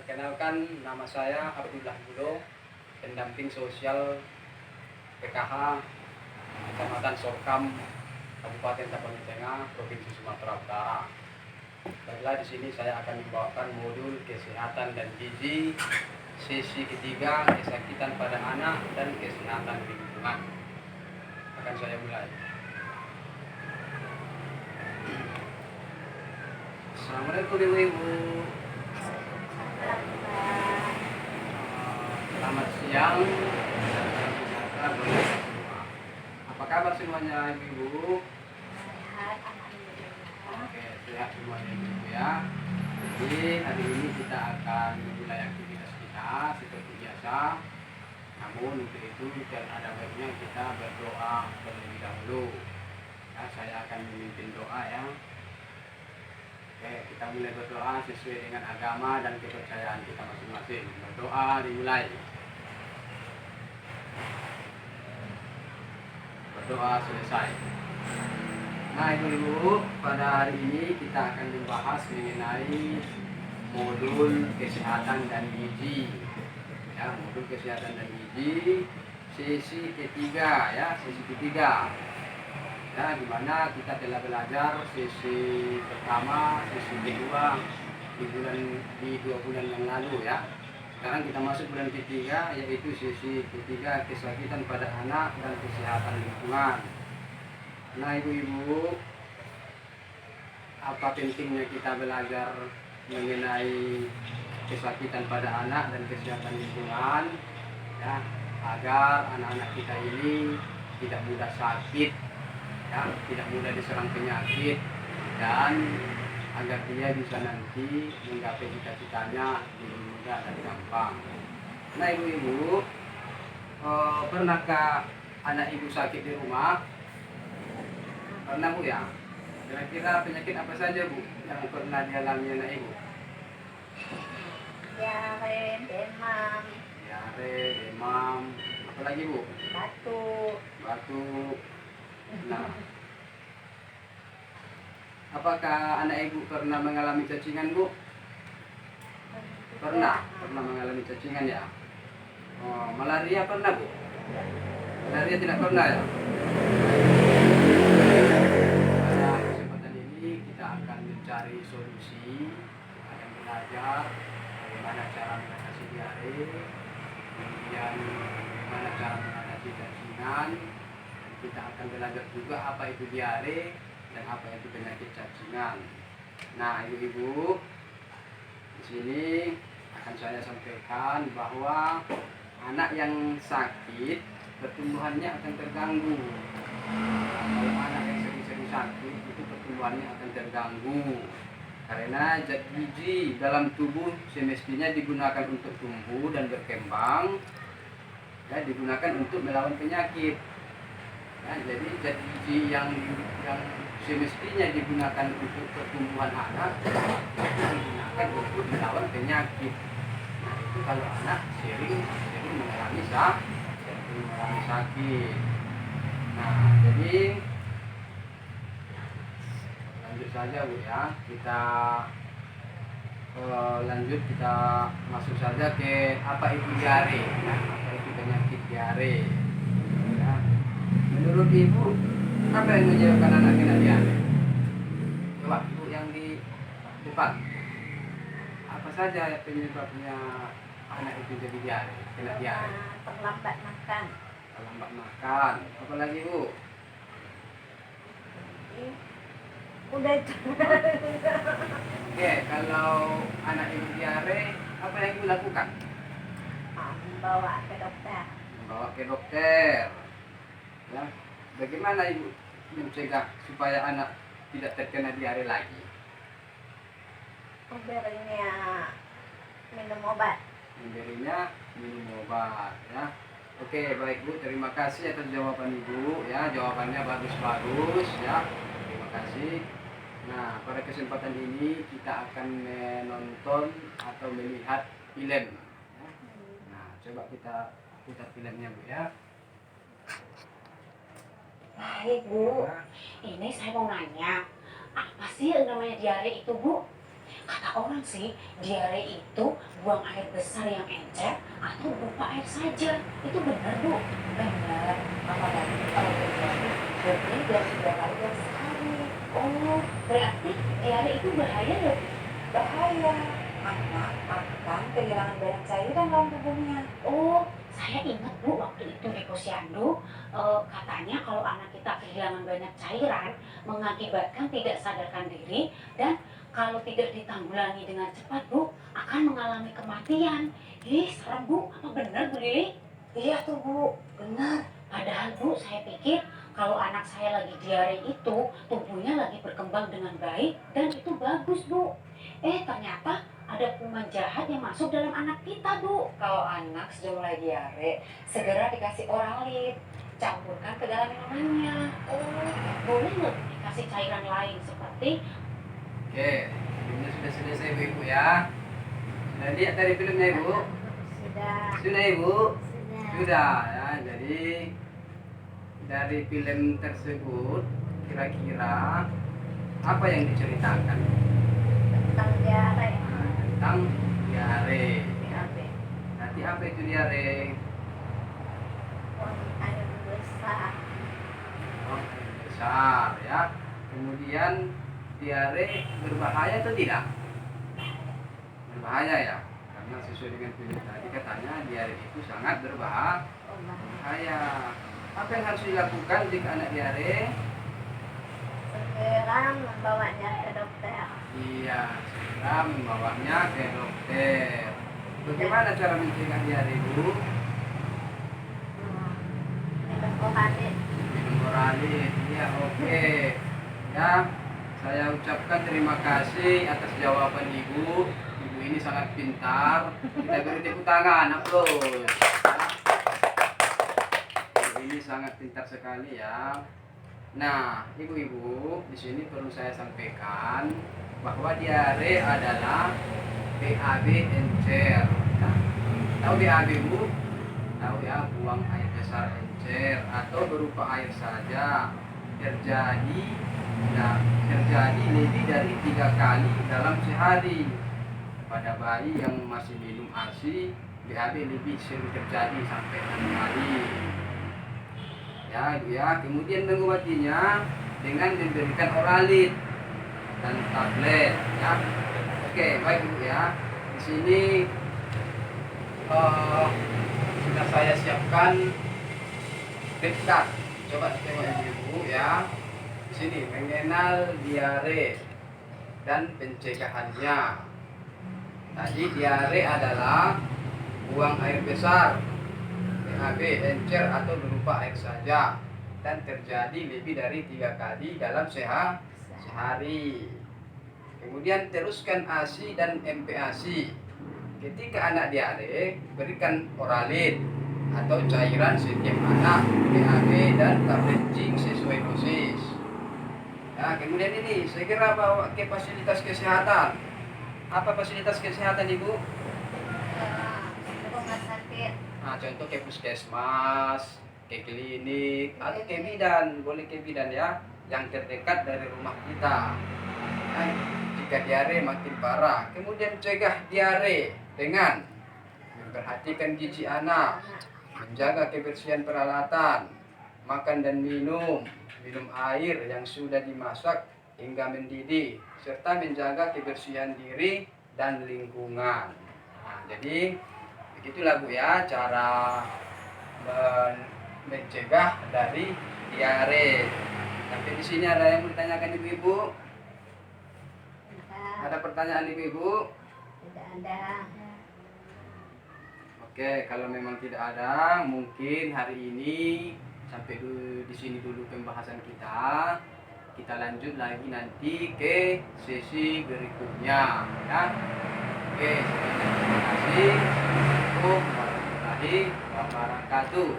Perkenalkan, nama saya Abdullah Bulo, pendamping sosial PKH Kecamatan Sorkam, Kabupaten Tapanuli Tengah, Provinsi Sumatera Utara. Baiklah, di sini saya akan membawakan modul kesehatan dan gizi sesi ketiga, kesakitan pada anak dan kesehatan lingkungan. Akan saya mulai. Assalamualaikum Ibu. Selamat siang. Apa kabar semuanya Ibu? Sehat, alhamdulillah. Oke, sehat semuanya Ibu ya. Jadi hari ini kita akan memulai aktivitas kita seperti biasa. Namun untuk itu ada baiknya kita berdoa terlebih dahulu. Ya, saya akan memimpin doa ya. Oke, kita mulai berdoa sesuai dengan agama dan kepercayaan kita masing-masing. Berdoa dimulai. Berdoa selesai. Nah ibu-ibu, pada hari ini kita akan membahas mengenai modul kesehatan dan gizi. Ya, modul kesehatan dan gizi sesi ketiga ya, sesi ketiga. Ya, di mana kita telah belajar sesi pertama, sesi kedua di 2 bulan yang lalu ya. Sekarang kita masuk bulan ketiga, yaitu sesi ketiga kesakitan pada anak dan kesehatan lingkungan. Nah ibu-ibu, apa pentingnya kita belajar mengenai kesakitan pada anak dan kesehatan lingkungan ya, agar anak-anak kita ini tidak mudah sakit ya, tidak mudah diserang penyakit, dan agar dia bisa nanti menggapai cita-citanya dengan mudah dan gampang. Nah ibu-ibu, pernahkah anak ibu sakit di rumah? Pernah Bu ya? Kira-kira penyakit apa saja Bu yang pernah dialami anak ibu? Diare, demam, Apa lagi Bu? Batuk. Nah, apakah anak ibu pernah mengalami cacingan Bu? Pernah mengalami cacingan ya? Oh, malaria pernah Bu? Malaria tidak pernah ya? Pada kesempatan ini kita akan mencari solusi, kita akan belajar bagaimana cara mengatasi diare, kemudian bagaimana cara mengatasi cacingan. Kita akan belajar juga apa itu diare dan apa itu penyakit cacingan. Nah, ibu-ibu, di sini akan saya sampaikan bahwa anak yang sakit pertumbuhannya akan terganggu. Nah, kalau anak yang sering-sering sakit itu pertumbuhannya akan terganggu karena zat gizi dalam tubuh semestinya digunakan untuk tumbuh dan berkembang, ya, digunakan untuk melawan penyakit. Nah, jadi zat gizi yang semestinya digunakan untuk pertumbuhan anak digunakan untuk melawan penyakit. Nah, itu kalau anak sering mengalami sakit. Nah, jadi lanjut saja Bu ya. Kita kita masuk saja ke apa itu diare, ya, apa itu penyakit diare. Ya. Menurut Ibu, apa yang menyebabkan anak kena diare? Coba Ibu yang di depan. Apa saja penyebabnya anak itu jadi diare, kena diare? terlambat makan. Apa lagi Bu? Udah itu. Oke, kalau anak ibu diare, apa yang Ibu lakukan? Membawa ke dokter. Membawa ke dokter. Ya, bagaimana Ibu mencegah supaya anak tidak terkena diare lagi? Memberinya minum obat. Ya. Oke, baik Bu, terima kasih atas jawaban Ibu ya. Jawabannya bagus ya. Terima kasih. Nah, pada kesempatan ini kita akan menonton atau melihat film ya. Nah, coba kita putar filmnya Bu ya. Baik Bu, ini saya mau nanya, apa sih yang namanya diare itu Bu? Kata orang sih, diare itu buang air besar yang encer atau berupa air saja. Itu benar, Bu? Benar. Apalagi kalau terjadi lebih dari 3 kali dalam sehari. Oh, berarti diare itu bahaya ya? Bahaya. Anak akan kehilangan banyak cairan dalam tubuhnya. Oh, saya ingat Bu, waktu itu di posyandu, katanya kalau anak kita kehilangan banyak cairan, mengakibatkan tidak sadarkan diri, dan kalau tidak ditanggulangi dengan cepat, Bu, akan mengalami kematian. Ih, serem, Bu. Apa benar, Bu Lili? Iya tuh, Bu. Benar. Padahal, Bu, saya pikir kalau anak saya lagi diare itu, tubuhnya lagi berkembang dengan baik, dan itu bagus, Bu. Ternyata ada kuman jahat yang masuk dalam anak kita, Bu. Kalau anak sudah mulai diare, segera dikasih Oralit. Campurkan ke dalam minumannya. Oh, boleh nggak dikasih cairan lain seperti. Oke, filmnya sudah selesai Ibu ya. Sudah lihat dari filmnya Ibu? Sudah. Sudah Ibu? Sudah. Sudah ya. Jadi dari film tersebut kira-kira apa yang diceritakan? Tentang diare. Nah, tentang diare. DAB. Nanti apa itu diare? Buang air besar. Oh, besar ya. Kemudian diare berbahaya atau tidak? Berbahaya ya. Karena sesuai dengan film tadi katanya diare itu sangat berbahaya. Apa yang harus dilakukan jika anak diare? Segera membawanya ke dokter. Iya, segera membawanya ke dokter. Bagaimana cara mencegah diare Bu? Minum Oralit. Minum Oralit. Iya, oke. Ya, saya ucapkan terima kasih atas jawaban Ibu. Ibu ini sangat pintar. Kita beri tepuk tangan, aplaus. Ibu ini sangat pintar sekali ya. Nah, ibu-ibu, di sini perlu saya sampaikan bahwa diare adalah BAB encer. Nah, tahu BAB Bu? Tahu ya, buang air besar encer atau berupa air saja. Terjadi lebih dari 3 kali dalam sehari. Pada bayi yang masih minum ASI, BAB lebih sering terjadi sampai 6 kali. Ya, Ibu ya. Kemudian mengobatinya dengan memberikan Oralit dan tablet ya. Oke, baik Ibu ya. Di sini sudah saya siapkan dekat. Coba tengok Ibu ya. Di sini mengenal diare dan pencegahannya. Tadi diare adalah buang air besar, BAB encer atau berupa air saja, dan terjadi lebih dari 3 kali dalam sehari. Kemudian teruskan ASI dan MPASI. Ketika anak diare, berikan Oralit atau cairan setiap anak, BAB dan tablet zinc sesuai dosis. Nah, kemudian ini segera bawa ke fasilitas kesehatan. Apa fasilitas kesehatan Ibu? Rumah sakit. Nah, contoh ke puskesmas, ke klinik, atau ke bidan, boleh ke bidan ya, yang terdekat dari rumah kita. Nah, jika diare makin parah, kemudian cegah diare dengan memperhatikan gizi anak, menjaga kebersihan peralatan, makan dan minum air yang sudah dimasak hingga mendidih, serta menjaga kebersihan diri dan lingkungan. Nah, jadi begitulah Bu ya cara mencegah dari diare. Sampai di sini ada yang bertanyakan Ibu-ibu? Ada pertanyaan Ibu-ibu? Tidak ada. Oke, kalau memang tidak ada, mungkin hari ini sampai di sini dulu pembahasan kita. Kita lanjut lagi nanti ke sesi berikutnya ya. Oke, terima kasih. Assalamualaikum warahmatullahi wabarakatuh.